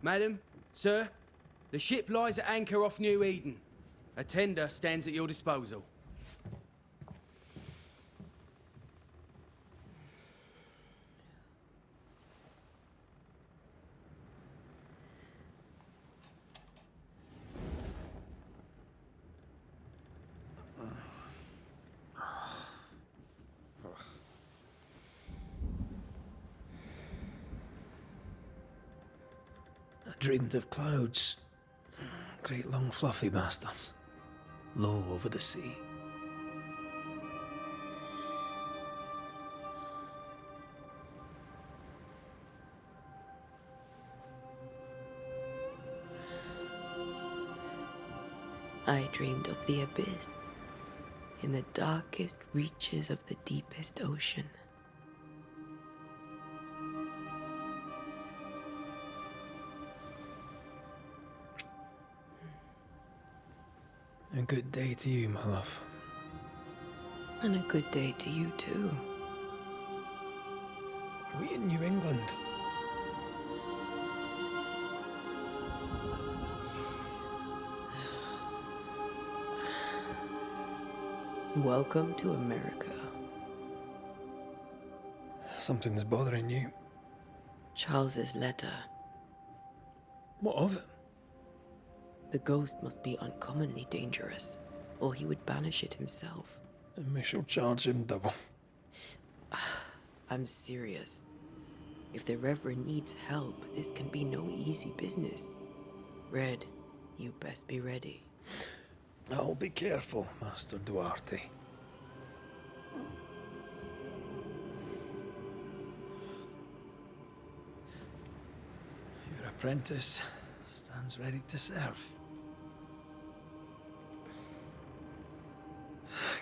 Madam, sir, the ship lies at anchor off New Eden. A tender stands at your disposal. I dreamed of clouds. Great long fluffy bastards. Low over the sea. I dreamed of the abyss, in the darkest reaches of the deepest ocean. A good day to you, my love. And a good day to you too. Are we in New England? Welcome to America. Something's bothering you. Charles's letter. What of it? The ghost must be uncommonly dangerous, or he would banish it himself. And we shall charge him double. I'm serious. If the Reverend needs help, this can be no easy business. Red, you best be ready. I'll be careful, Master Duarte. Your apprentice stands ready to serve.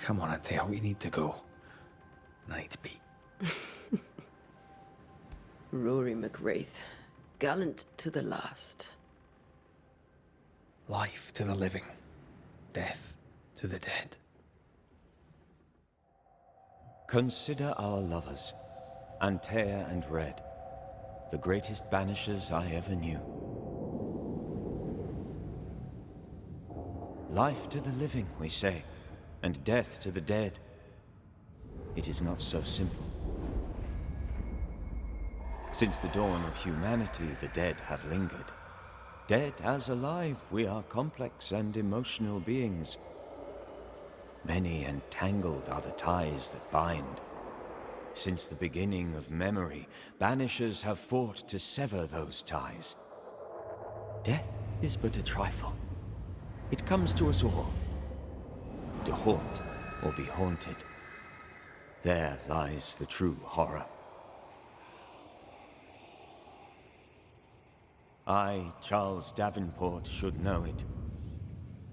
Come on, Atea, we need to go. I need to be. Rory McWraith, gallant to the last. Life to the living, death to the dead. Consider our lovers, Antea and Red, the greatest banishers I ever knew. Life to the living, we say, and death to the dead. It is not so simple. Since the dawn of humanity, the dead have lingered. Dead as alive, we are complex and emotional beings. Many and tangled are the ties that bind. Since the beginning of memory, banishers have fought to sever those ties. Death is but a trifle. It comes to us all. To haunt or be haunted. There lies the true horror. I, Charles Davenport, should know it.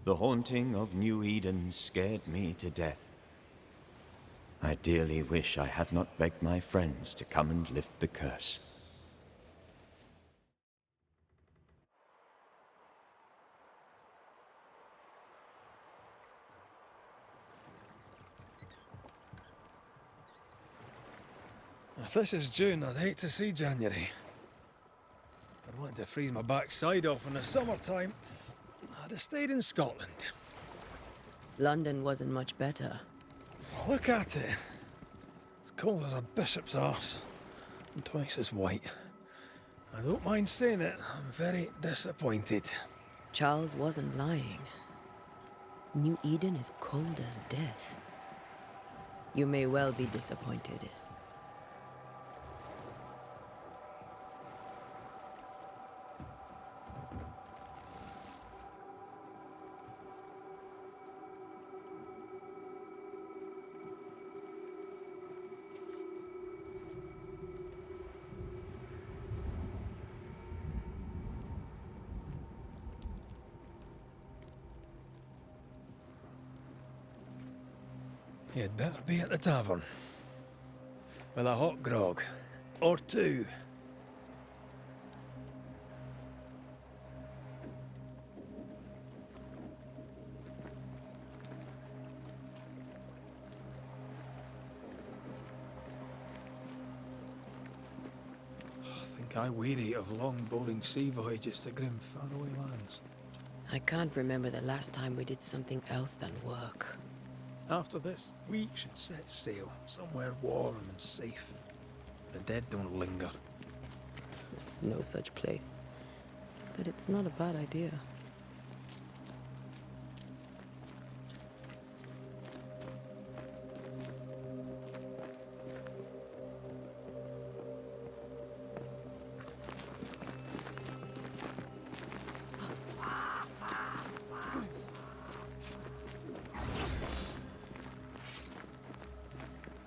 The haunting of New Eden scared me to death. I dearly wish I had not begged my friends to come and lift the curse. If this is June, I'd hate to see January. I'd want to freeze my backside off in the summertime. I'd have stayed in Scotland. London wasn't much better. Look at it. As cold as a bishop's arse. And twice as white. I don't mind saying it, I'm very disappointed. Charles wasn't lying. New Eden is cold as death. You may well be disappointed. You'd better be at the tavern. With a hot grog. Or two. I think I weary of long, boring sea voyages to grim, faraway lands. I can't remember the last time we did something else than work. After this, we should set sail somewhere warm and safe. The dead don't linger. No such place. But it's not a bad idea.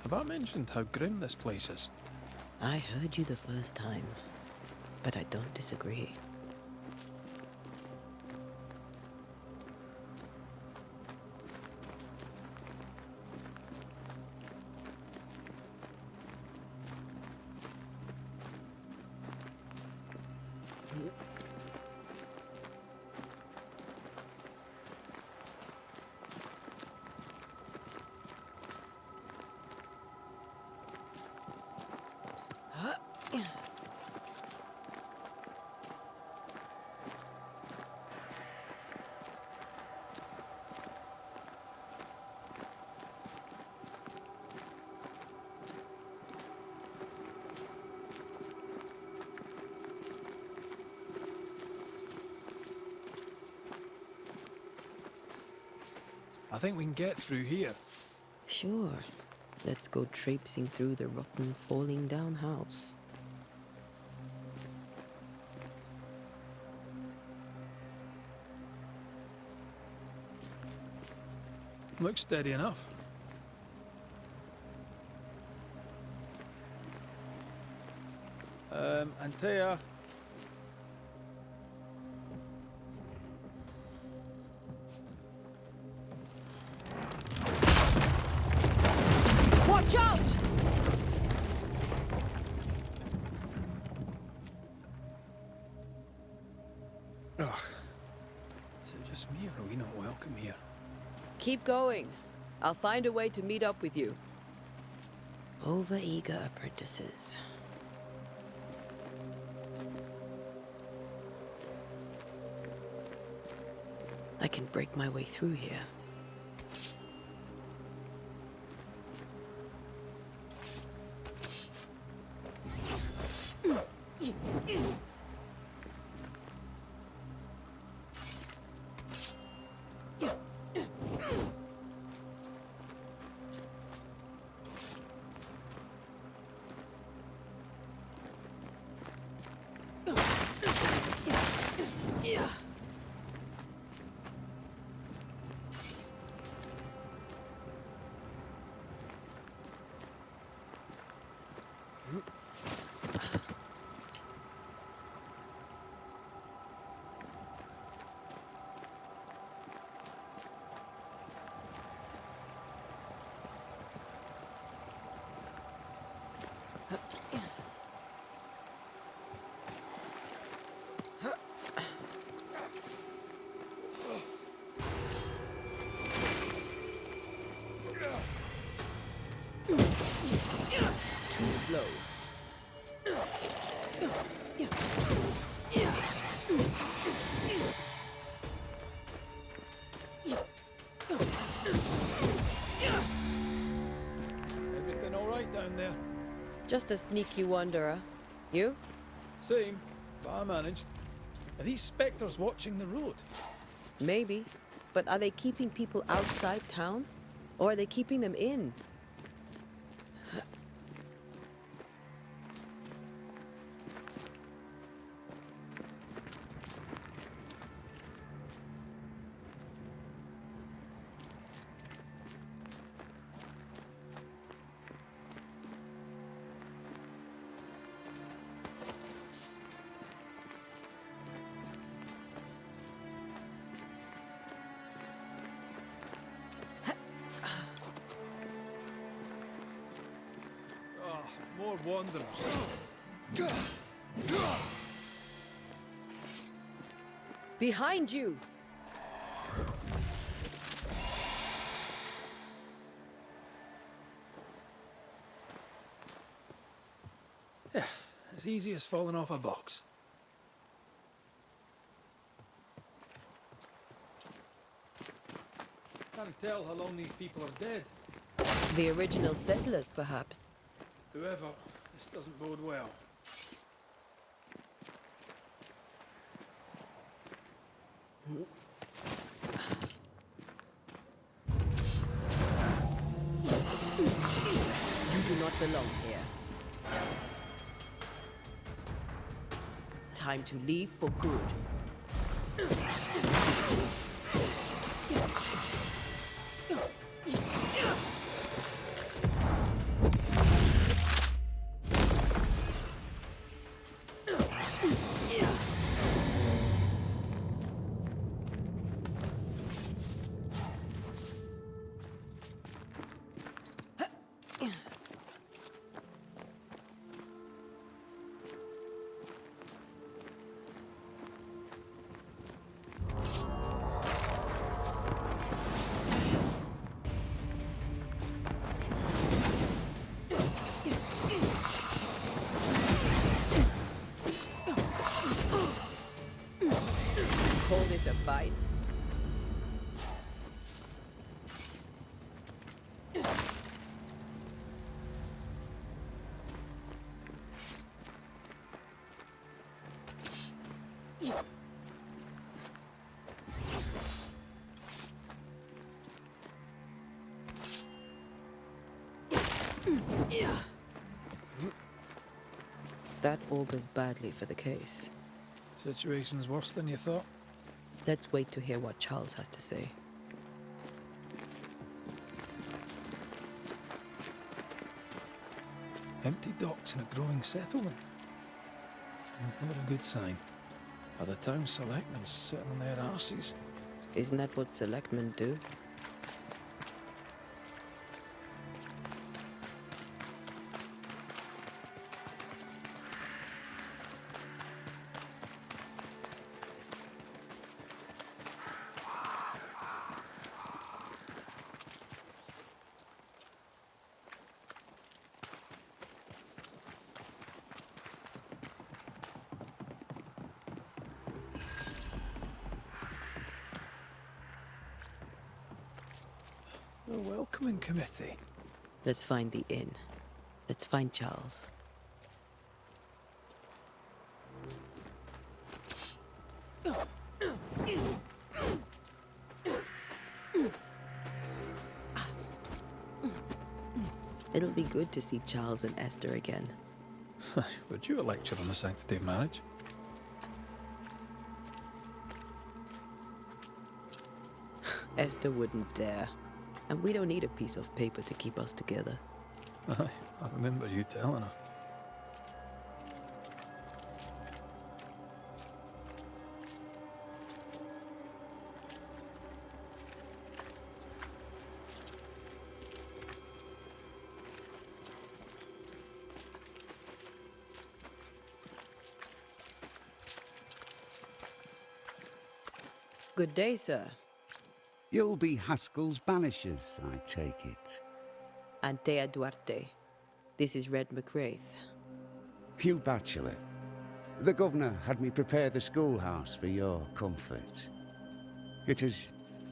Have I mentioned how grim this place is? I heard you the first time, but I don't disagree. I think we can get through here. Sure. Let's go traipsing through the rotten, falling down house. Looks steady enough. Antea. Watch out! Ugh. Is it just me, or are we not welcome here? Keep going. I'll find a way to meet up with you. Over-eager apprentices. I can break my way through here. Too slow. Everything all right down there? Just a sneaky wanderer. You? Same, but I managed. Are these spectres watching the road? Maybe. But are they keeping people outside town? Or are they keeping them in? More wanderers. Behind you! As easy as falling off a box. Can't tell how long these people are dead. The original settlers, perhaps. Whoever, this doesn't bode well. You do not belong here. Time to leave for good. Call this a fight? That augurs badly for the case. Situation's worse than you thought. Let's wait to hear what Charles has to say. Empty docks in a growing settlement. Never a good sign. Are the town selectmen sitting on their arses? Isn't that what selectmen do? A welcoming committee. Let's find the inn. Let's find Charles. It'll be good to see Charles and Esther again. Would you a lecture on the sanctity of marriage? Esther wouldn't dare. And we don't need a piece of paper to keep us together. Aye, I remember you telling her. Good day, sir. You'll be Haskell's Banishers, I take it. Antea Duarte. This is Red McWraith. Hugh Bachelor. The governor had me prepare the schoolhouse for your comfort. It has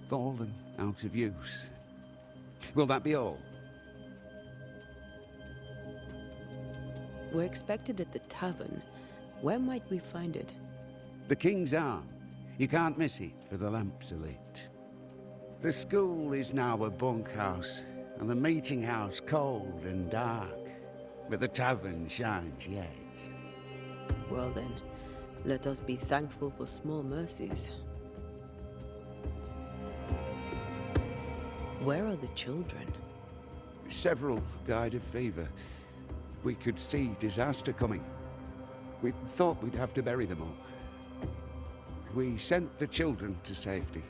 fallen out of use. Will that be all? We're expected at the tavern. Where might we find it? The King's Arm. You can't miss it, for the lamps are lit. The school is now a bunkhouse, and the meeting house cold and dark. But the tavern shines yet. Well then, let us be thankful for small mercies. Where are the children? Several died of fever. We could see disaster coming. We thought we'd have to bury them all. We sent the children to safety.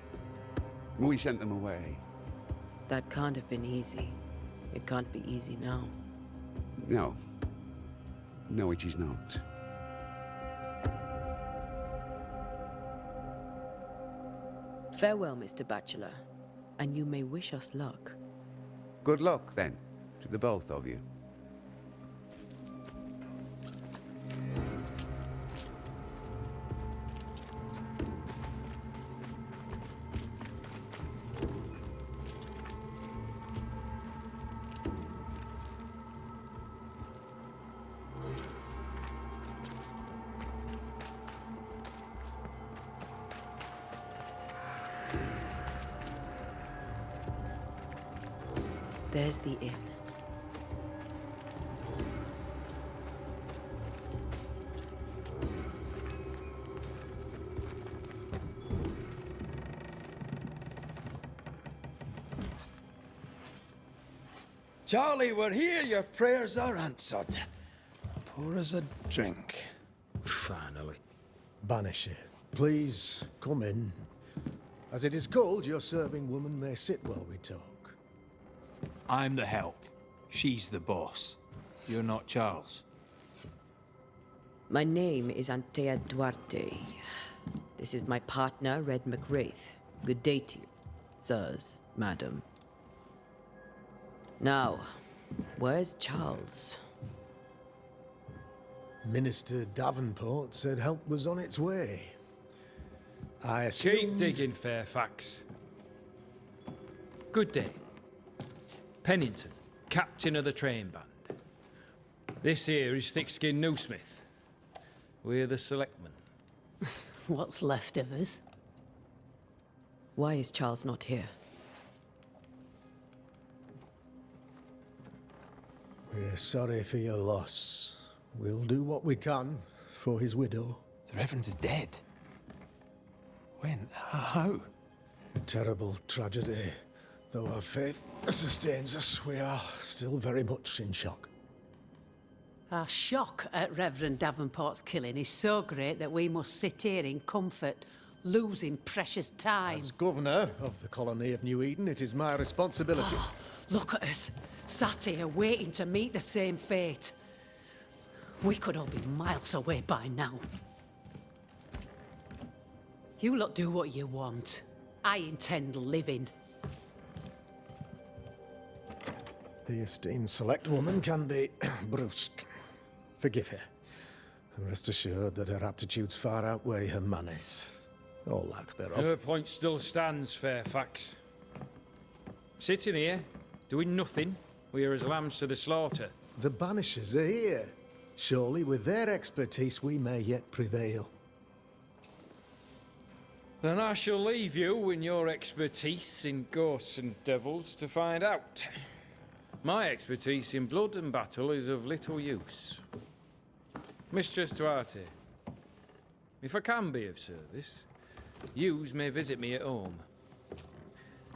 We sent them away. That can't have been easy. It can't be easy now. No. No, it is not. Farewell, Mr. Bachelor, and you may wish us luck. Good luck, then, to the both of you. There's the inn. Charlie, we're here. Your prayers are answered. Pour us a drink. Finally. Banisher, please come in. As it is called, your serving woman may sit while we talk. I'm the help. She's the boss. You're not Charles. My name is Antea Duarte. This is my partner, Red McWraith. Good day to you, sirs, madam. Now, where's Charles? Minister Davenport said help was on its way. I Keep assumed... digging, Fairfax. Good day. Pennington, captain of the train band. This here is thick-skinned Newsmith. We're the selectmen. What's left of us? Why is Charles not here? We're sorry for your loss. We'll do what we can for his widow. The Reverend is dead. When? How? A terrible tragedy. Though our faith sustains us, we are still very much in shock. Our shock at Reverend Davenport's killing is so great that we must sit here in comfort, losing precious time. As governor of the colony of New Eden, it is my responsibility. Look at us, sat here waiting to meet the same fate. We could all be miles away by now. You lot do what you want. I intend living. The esteemed select woman can be brusque. Forgive her. And rest assured that her aptitudes far outweigh her manners. Or lack thereof. Her point still stands, Fairfax. Sitting here, doing nothing, we're as lambs to the slaughter. The Banishers are here. Surely with their expertise we may yet prevail. Then I shall leave you and your expertise in ghosts and devils to find out. My expertise in blood and battle is of little use. Mistress Duarte, if I can be of service, yous may visit me at home.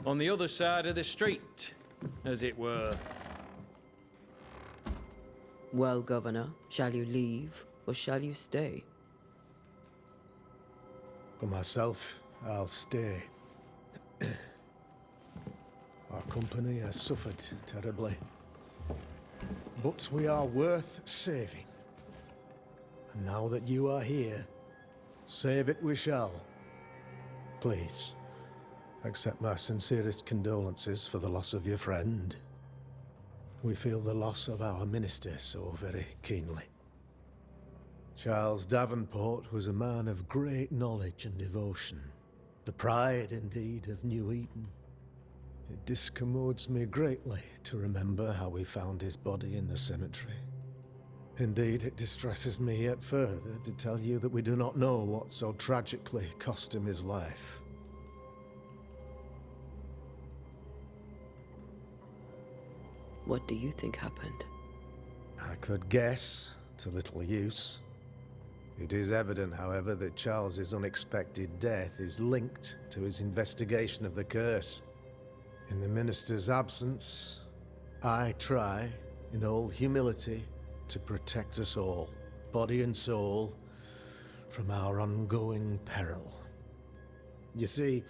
On the other side of the street, as it were. Well, Governor, shall you leave or shall you stay? For myself, I'll stay. Our company has suffered terribly. But we are worth saving. And now that you are here, save it we shall. Please, accept my sincerest condolences for the loss of your friend. We feel the loss of our minister so very keenly. Charles Davenport was a man of great knowledge and devotion. The pride, indeed, of New Eden. It discommodes me greatly to remember how we found his body in the cemetery. Indeed, it distresses me yet further to tell you that we do not know what so tragically cost him his life. What do you think happened? I could guess, to little use. It is evident, however, that Charles's unexpected death is linked to his investigation of the curse. In the minister's absence, I try, in all humility, to protect us all, body and soul, from our ongoing peril. You see,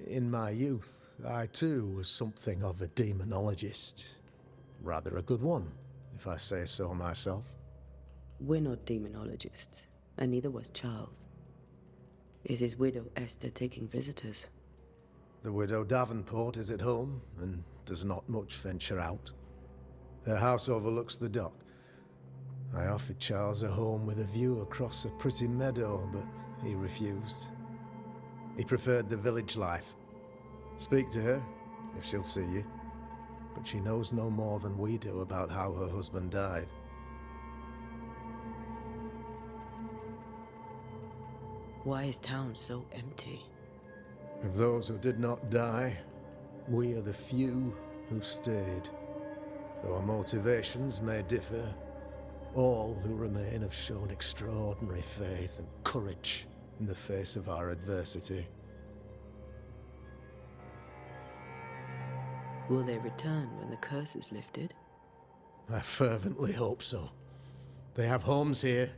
in my youth, I too was something of a demonologist. Rather a good one, if I say so myself. We're not demonologists, and neither was Charles. Is his widow Esther taking visitors? The widow Davenport is at home, and does not much venture out. Her house overlooks the dock. I offered Charles a home with a view across a pretty meadow, but he refused. He preferred the village life. Speak to her, if she'll see you. But she knows no more than we do about how her husband died. Why is town so empty? Of those who did not die, we are the few who've stayed. Though our motivations may differ, all who remain have shown extraordinary faith and courage in the face of our adversity. Will they return when the curse is lifted? I fervently hope so. They have homes here,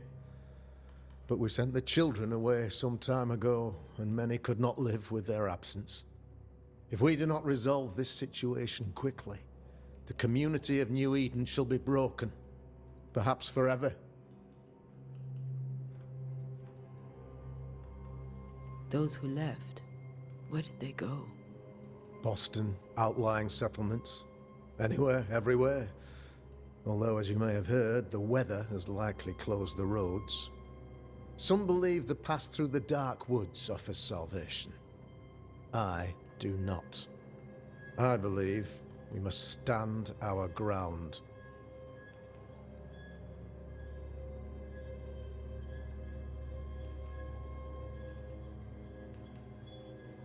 but we sent the children away some time ago, and many could not live with their absence. If we do not resolve this situation quickly, the community of New Eden shall be broken, perhaps forever. Those who left, where did they go? Boston, outlying settlements. Anywhere, everywhere. Although, as you may have heard, the weather has likely closed the roads. Some believe the path through the dark woods offers salvation. I do not. I believe we must stand our ground.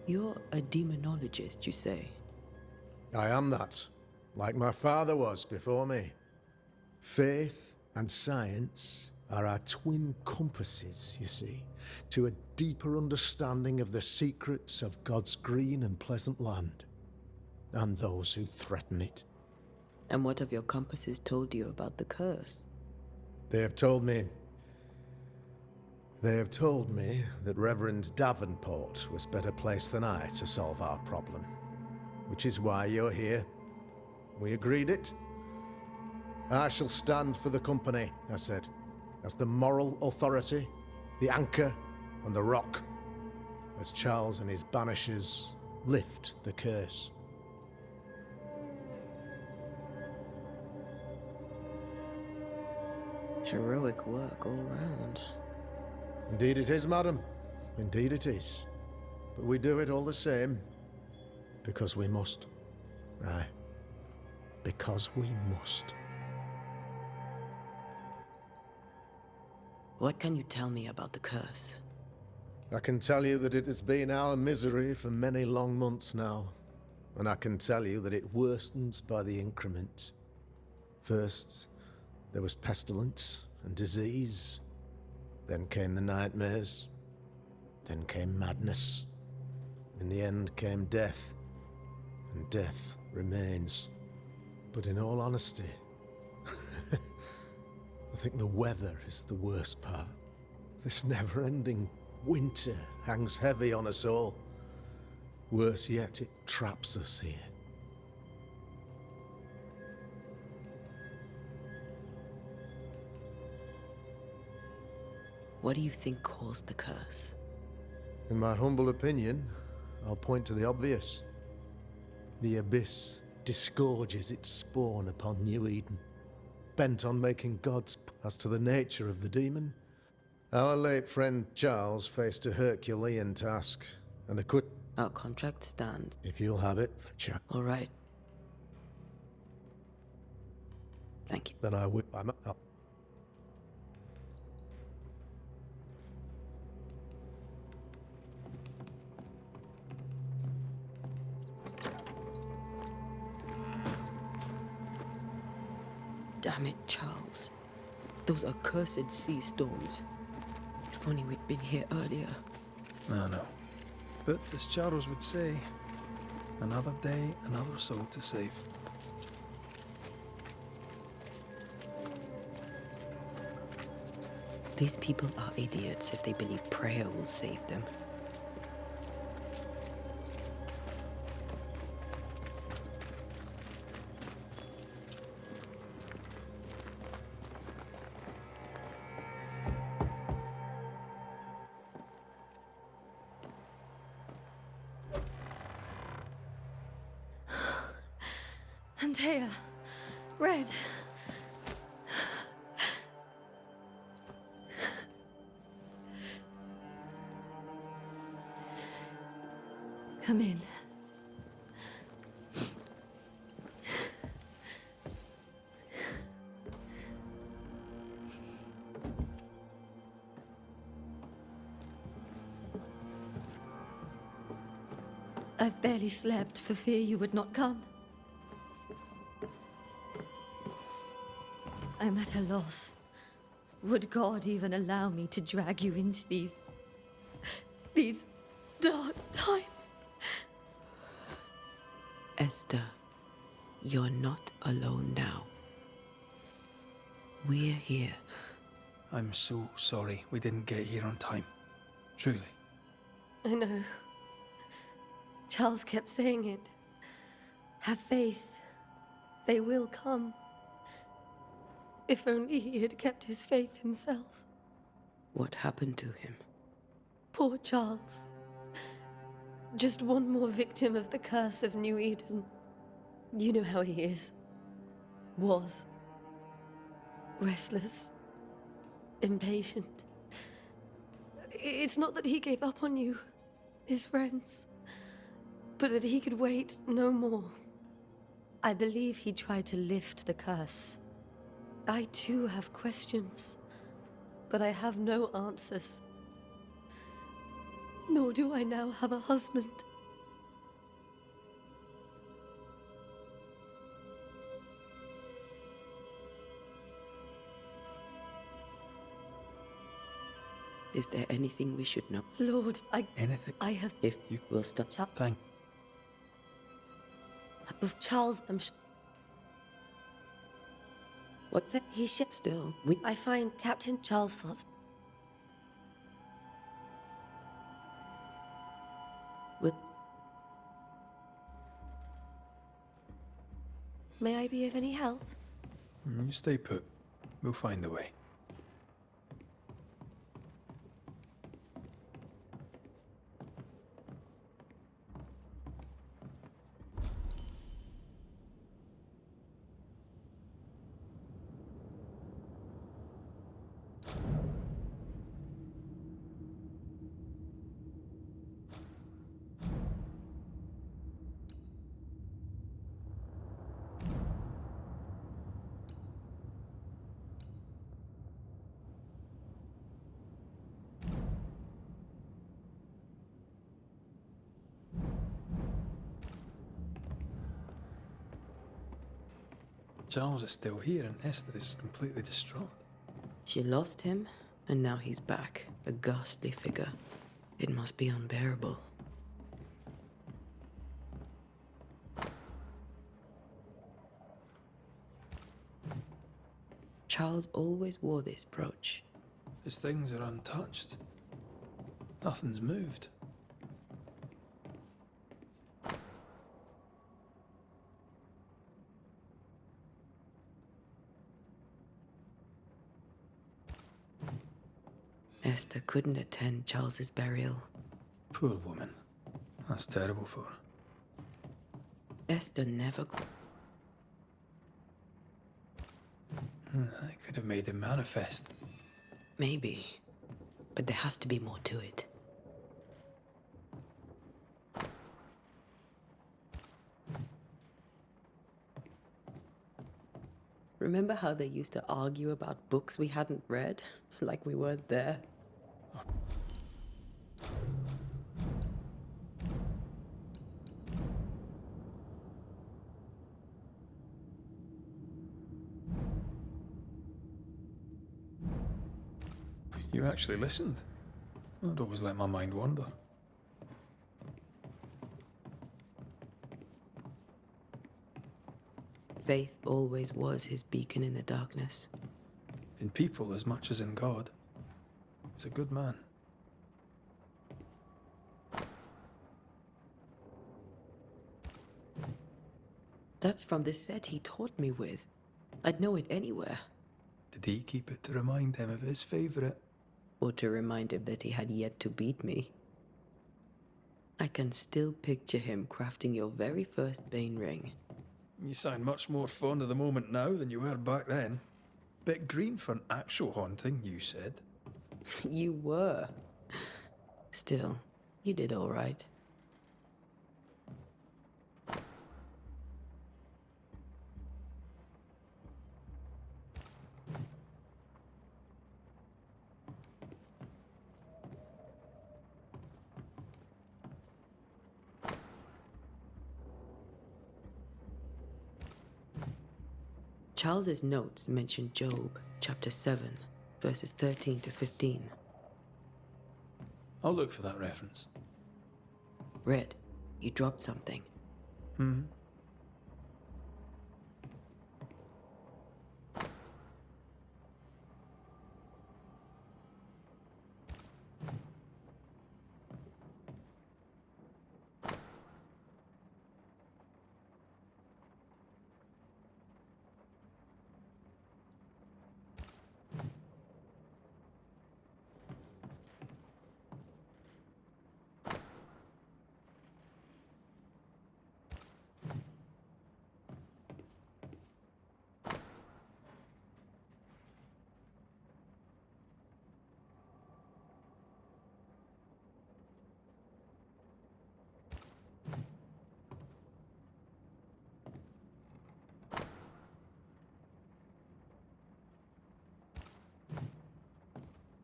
You're a demonologist, you say? I am that, like my father was before me. Faith and science are our twin compasses, you see, to a deeper understanding of the secrets of God's green and pleasant land, and those who threaten it. And what have your compasses told you about the curse? They have told me that Reverend Davenport was better placed than I to solve our problem, which is why you're here. We agreed it. I shall stand for the company, I said, as the moral authority, the anchor, and the rock, as Charles and his Banishers lift the curse. Heroic work all round. Indeed it is, madam. Indeed it is. But we do it all the same, because we must. Aye. Because we must. What can you tell me about the curse? I can tell you that it has been our misery for many long months now, and I can tell you that it worstens by the increment. First, there was pestilence and disease. Then came the nightmares. Then came madness. In the end came death, and death remains. But in all honesty, I think the weather is the worst part. This never-ending winter hangs heavy on us all. Worse yet, it traps us here. What do you think caused the curse? In my humble opinion, I'll point to the obvious. The Abyss disgorges its spawn upon New Eden, bent on making gods. As to the nature of the demon, our late friend Charles faced a Herculean task, and acquit. Our contract stands. If you'll have it for All right. Thank you. then I will. I'm up. Damn it, Charles. Those accursed sea storms. If only we'd been here earlier. I know. But as Charles would say, another day, another soul to save. These people are idiots if they believe prayer will save them. Antea, Red. Come in. I've barely slept for fear you would not come. I'm at a loss. Would God even allow me to drag you into these dark times? Esther, you're not alone now. We're here. I'm so sorry we didn't get here on time. Truly. I know. Charles kept saying it. Have faith. They will come. If only he had kept his faith himself. What happened to him? Poor Charles. Just one more victim of the curse of New Eden. You know how he is. Was. Restless. Impatient. It's not that he gave up on you, his friends, but that he could wait no more. I believe he tried to lift the curse. I too have questions, but I have no answers. Nor do I now have a husband. Is there anything we should know? Lord, Anything? I have... If you will stop. Thank. Of Charles, What the? he shipped. Still, I find Captain Charles thoughts. Will. May I be of any help? You stay put. We'll find a way. Charles is still here and Esther is completely distraught. She lost him, and now he's back, a ghastly figure. It must be unbearable. Charles always wore this brooch. His things are untouched. Nothing's moved. Esther couldn't attend Charles's burial. Poor woman. That's terrible for her. Esther never... I could have made it manifest. Maybe. But there has to be more to it. Remember how they used to argue about books we hadn't read? Like we weren't there? You actually listened. I'd always let my mind wander. Faith always was his beacon in the darkness. In people as much as in God. He's a good man. That's from the set he taught me with. I'd know it anywhere. Did he keep it to remind him of his favourite? Or to remind him that he had yet to beat me. I can still picture him crafting your very first Bane ring. You sound much more fond of the moment now than you were back then. Bit green for an actual haunting, you said. You were. Still, you did all right. Charles's notes mention Job, chapter 7, verses 13 to 15. I'll look for that reference. Red, you dropped something.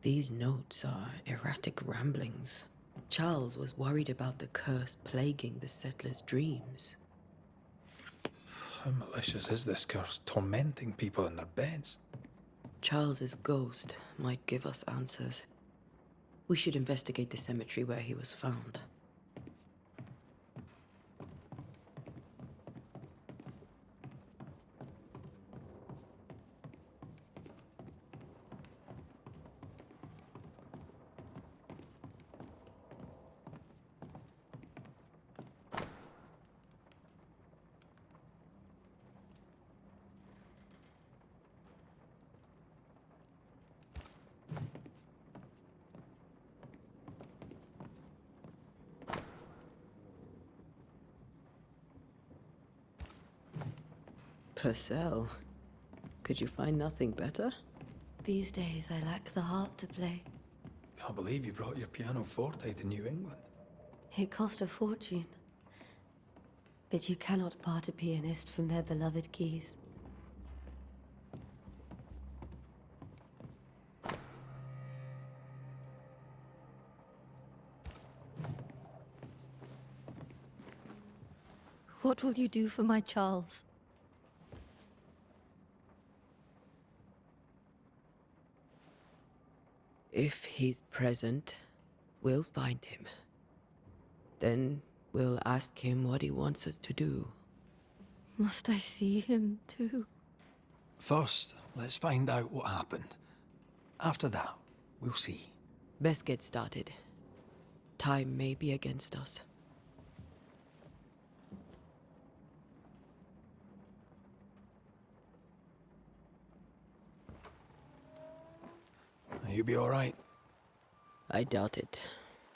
These notes are erratic ramblings. Charles was worried about the curse plaguing the settlers' dreams. How malicious is this curse, tormenting people in their beds? Charles's ghost might give us answers. We should investigate the cemetery where he was found. Purcell, could you find nothing better? These days, I lack the heart to play. Can't believe you brought your pianoforte to New England. It cost a fortune. But you cannot part a pianist from their beloved keys. What will you do for my Charles? If he's present, we'll find him. Then we'll ask him what he wants us to do. Must I see him too? First, let's find out what happened. After that, we'll see. Best get started. Time may be against us. You be all right? I doubt it,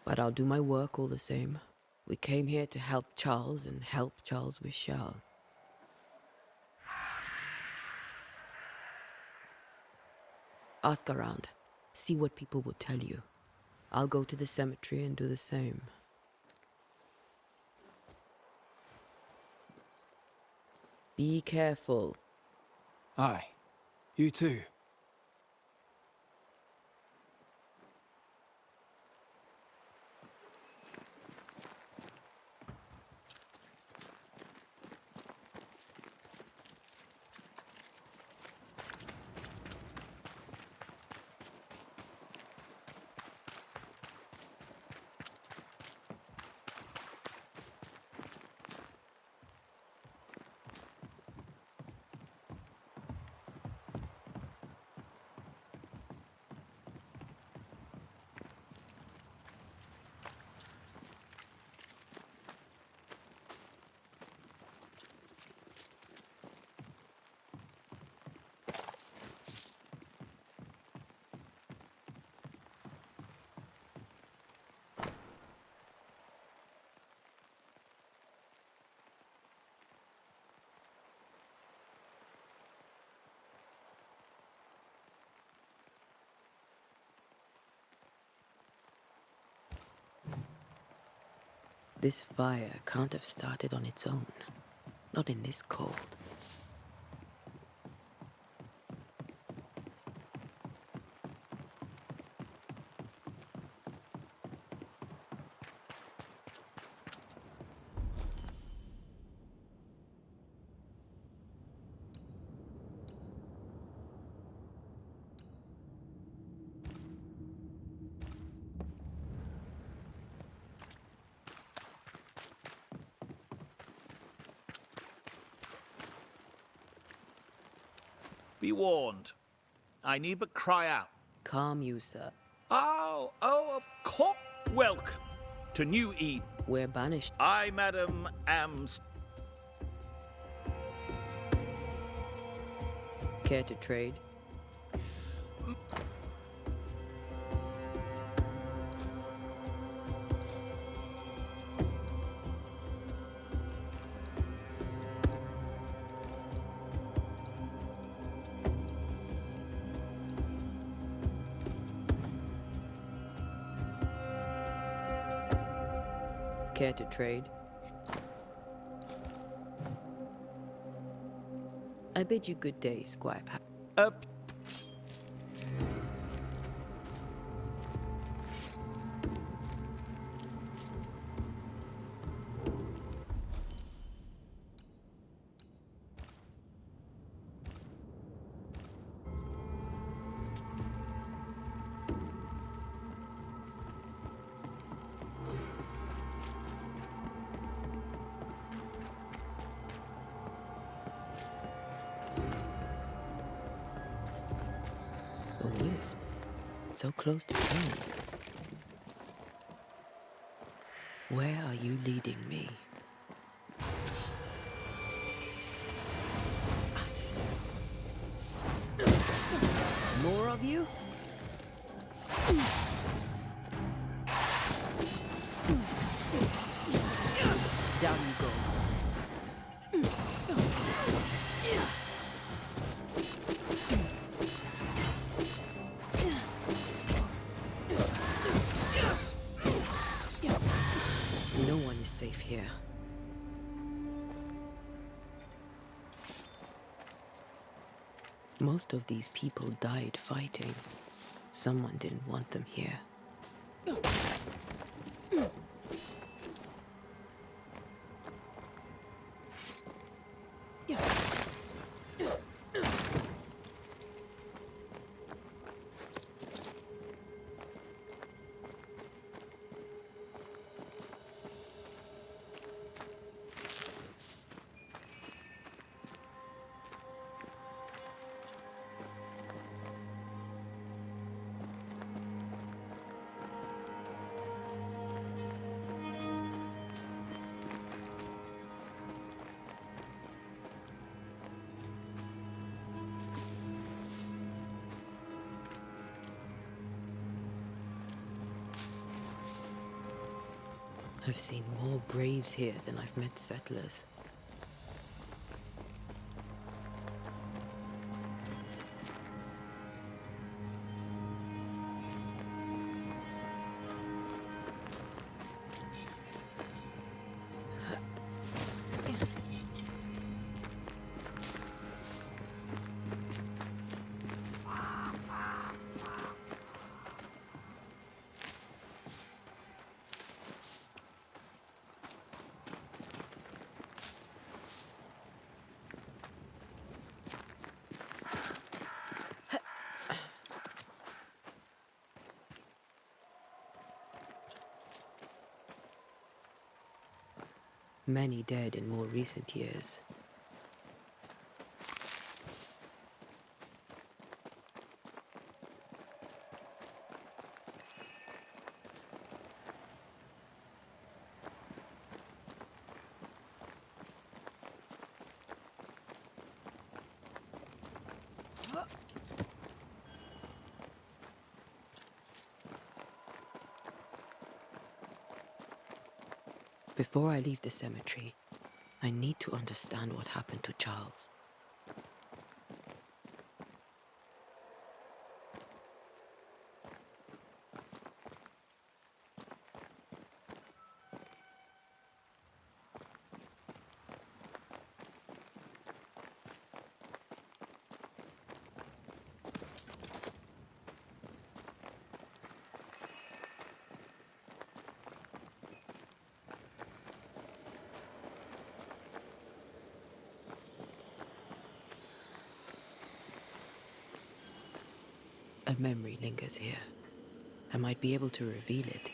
but I'll do my work all the same. We came here to help Charles and help Charles with Shal. Ask around. See what people will tell you. I'll go to the cemetery and do the same. Be careful. Aye. You too. This fire can't have started on its own. Not in this cold. Be warned. I need but cry out. Calm you, sir. Oh, of course. Welcome to New Eden. We're banished. I, madam, am... Care to trade? Care to trade? I bid you good day, Squire Pat. A wisp, so close to home. Where are you leading me? More of you? Down you go. No one is safe here. Most of these people died fighting. Someone didn't want them here. I've seen more graves here than I've met settlers. Many dead in more recent years. Before I leave the cemetery, I need to understand what happened to Charles. A memory lingers here. I might be able to reveal it.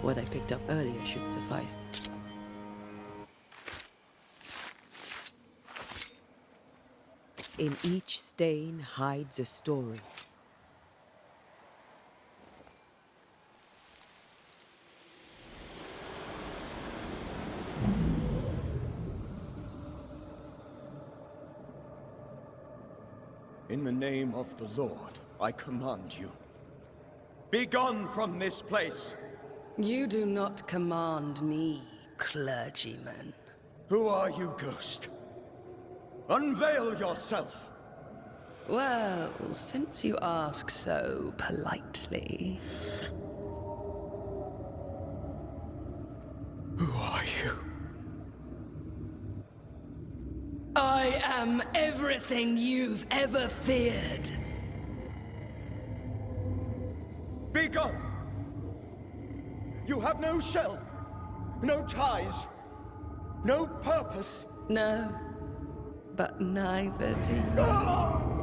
What I picked up earlier should suffice. In each stain hides a story. In the name of the Lord, I command you. Be gone from this place! You do not command me, clergyman. Who are you, ghost? Unveil yourself! Well, since you ask so politely... Who are you? I am everything you've ever feared. Be gone! You have no shell, no ties, no purpose. No, but neither do you.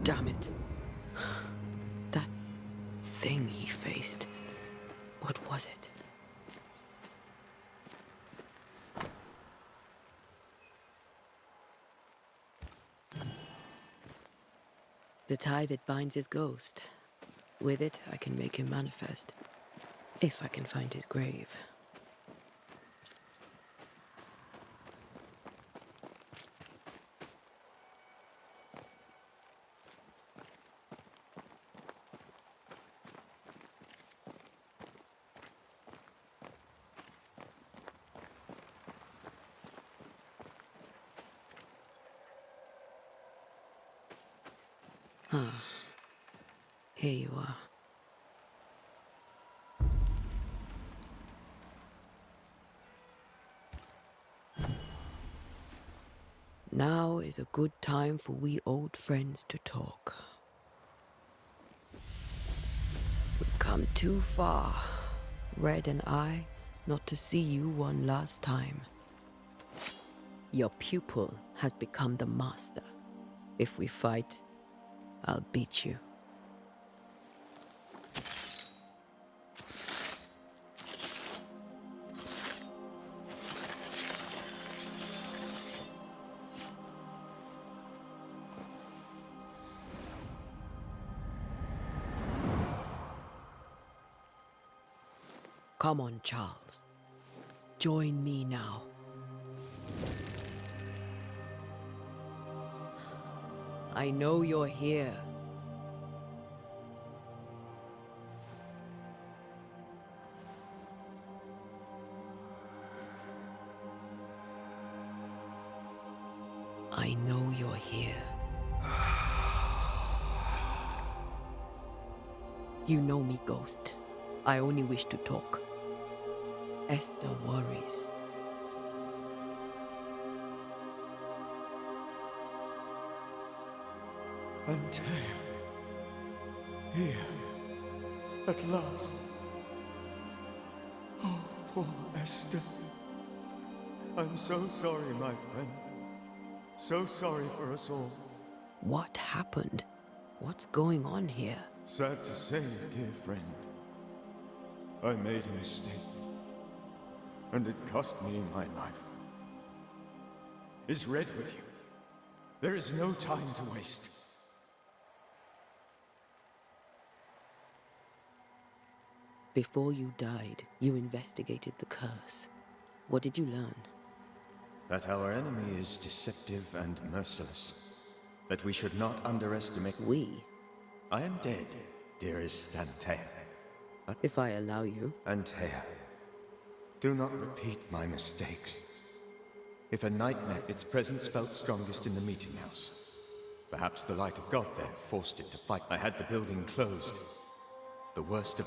Damn it. That thing he faced. What was it? The tie that binds his ghost. With it, I can make him manifest. If I can find his grave. Ah, here you are. Now is a good time for we old friends to talk. We've come too far, Red and I, not to see you one last time. Your pupil has become the master. If we fight, I'll beat you. Come on, Charles. Join me now. I know you're here. I know you're here. You know me, Ghost. I only wish to talk. Esther worries. Antea. Here. At last. Oh, poor Esther. I'm so sorry, my friend. So sorry for us all. What happened? What's going on here? Sad to say, dear friend. I made a mistake. And it cost me my life. Is Red with you? There is no time to waste. Before you died, you investigated the curse. What did you learn? That our enemy is deceptive and merciless. That we should not underestimate... We? I am dead, dearest Antea. If I allow you. Antea, do not repeat my mistakes. If a night met, its presence felt strongest in the meeting house. Perhaps the light of God there forced it to fight. I had the building closed. The worst of